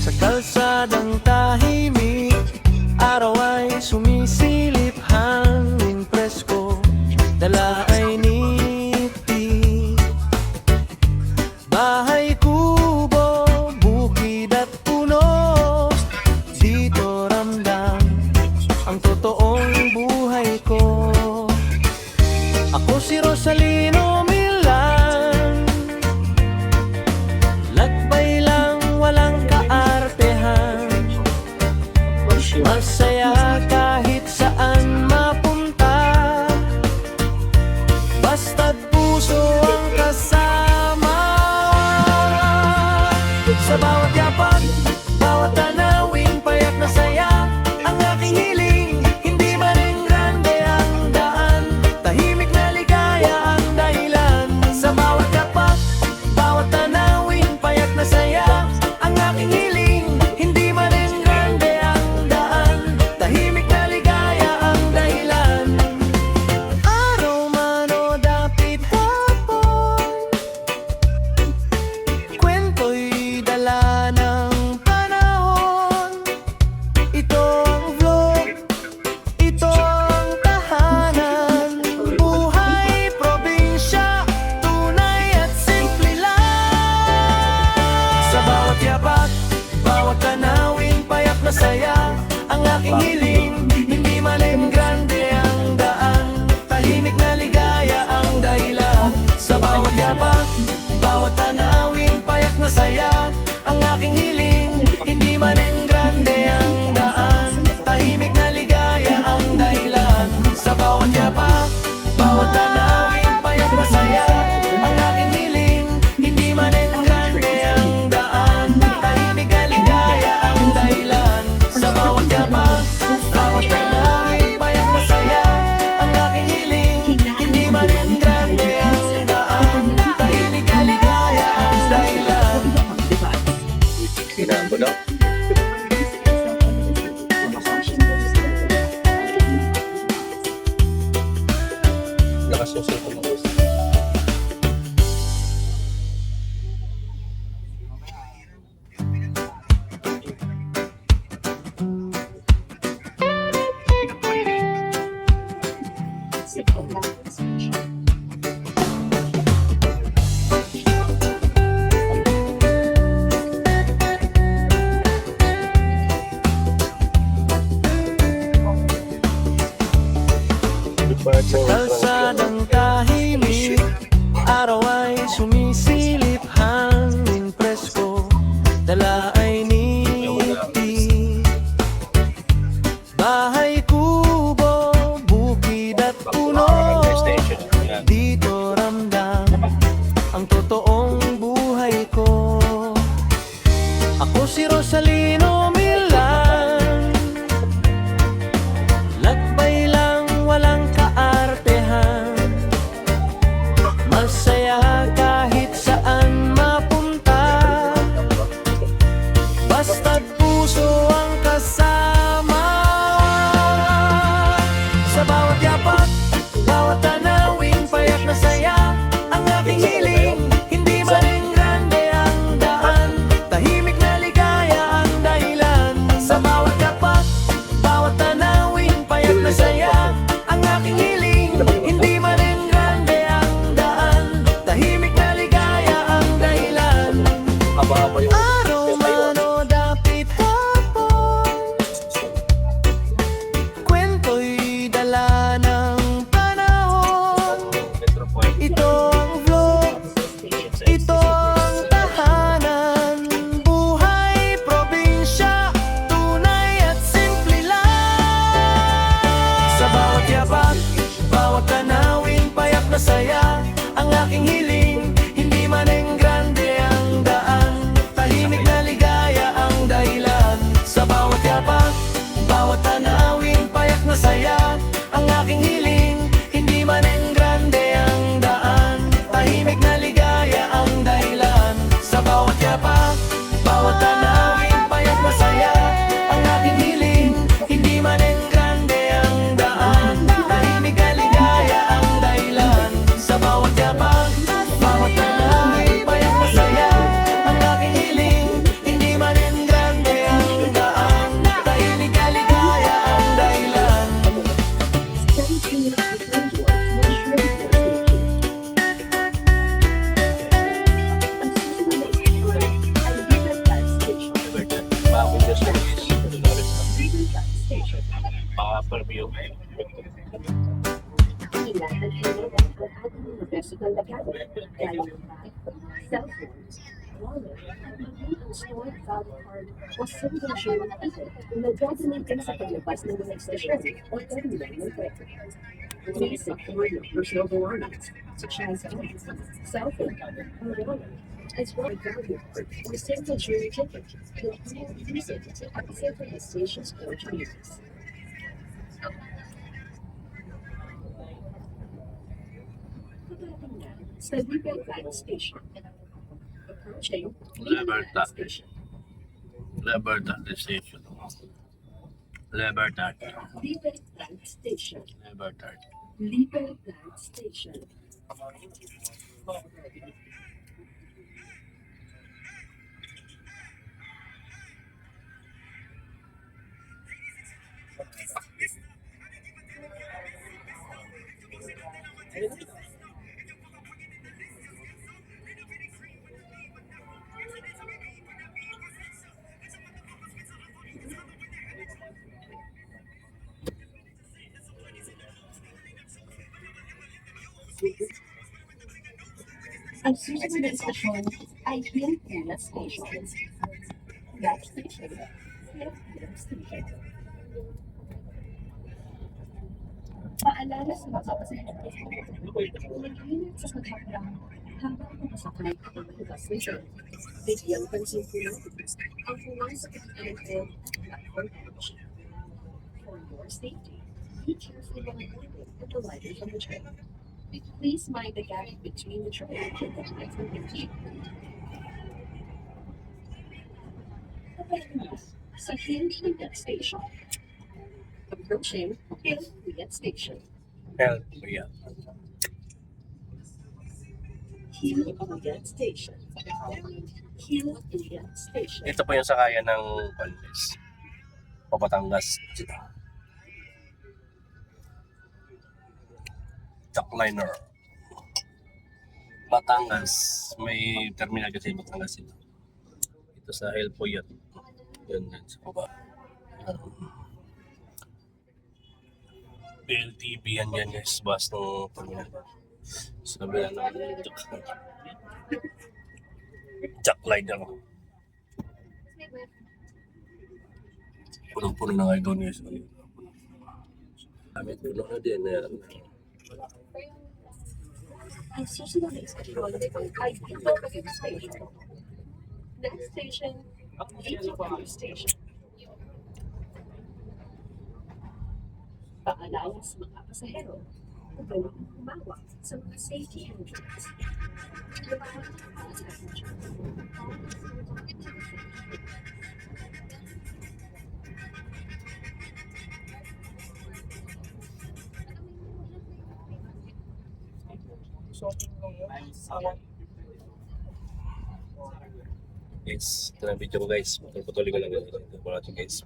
Sa kalsadang tahimik, araw ay sumisilip, hangin presko, dala ay niti. Bahay kubo, bukid at puno, dito ramdam ang totoong buhay ko. Ako si Rosalino Milan, lakbay lang walang kaartehan, masaya kahit saan mapunta, basta't puso ang kasama. Sa bawat yapak, bawat tanawin, payak na saya ang aking hiling. Hindi man rin grande ang daan, tahimik na ligaya ang dahilan. Sa bawat yapak, bawat tanawin, payak na saya ang aking hiling. Hindi man rin grande ang daan, tahimik na ligaya ang dahilan. Araw man o dapit hapon, kwento'y dala ng panahon. Ito ang vlog, ito ang tahanan, buhay probinsya, tunay at simple lang. Sa bawat yapak, bawat tanawin, payak na saya ang aking hiling. Hindi malim grande ang daan, tahimik na ligaya ang dahilan. Sa bawat yapak, bawat tanawin, payak na saya ang aking hiling. Hindi malim grande ang daan, tahimik na ligaya ang dahilan. Sa bawat yapak, bawat tanawin, payak na saya ang aking hiling. Hindi malim grande ang daan, tahimik na ligaya ang dahilan. Sa bawat yapak, bawat tanawin, payak na saya ang aking hiling. Hindi malim grande ang daan, tahimik na ligaya ang dahilan. Kailangan ko daw. Nakasusunod ko ng gusto. Sa kalsadang tahimik, araw ay sumisilip, hangin presko, dala ay niti. Bahay kubo, bukid at puno, dito ramdam ang totoong buhay ko. Ako si Rosalino Milan, lakbay lang walang kaartehan, masaya kahit saan mapunta, basta't puso ang kasama. Sa bawat yapak, bawat tanawin, payak na saya ang aking hiling. Hindi man rin grande ang daan, tahimik na ligaya ang dahilan. Ilan ang hiniwag ang ating mga personal na gamit, gaya ng bag, cellphones, wallet, maging ang stored value card o signature na ito na gagamitin sa paglabas ng mga estasyon o terminal ng credit. Please secure your personal belongings, such as keys, cell phone, or wallet, as well as value card or signature ticket that you will use it to exit from the station's core terminals. Sa Libertad Line Station. Approaching Libertad. Station. Libertad Station. Libertad. Libertad Station. Libertad. Libertad Station. Ang susunod na istasyon ay Pilipinas Station. Next station, Pilipinas Station. Paalala sa mga pasahero. Mag-ingat sa paghaharang habang pumasakay ang mga station. Bigyang pansin po natin ang pumasok at ang platform page. For your safety, be careful while boarding at the lighting from the train. Please mind the gap between the train and the platform page. Sa Hillpuyat Station. Approaching Hillpuyat Station. Hell, yeah. Hillpuyat Station. Hillpuyat Station. Ito po yung sakayan ng Condes. Papatangas. Jackliner. Batangas. May terminal kasi Batangas ito. Ito sa Hillpuyat. Yan din sa baba. PLTV yan yan guys. Bus ng terminal. Sa kabila ng Jackliner. Punong-puno na nga doon guys. Kami puno na din. Ang susunod na istasyon ay Hillpuyat Station. Next station, Hillpuyat Station. Paalala sa mga pasahero, huwag humawak sa mga safety handles. Guys, ito na video ko guys. Patuloy ko lang guys. Ito po natin guys.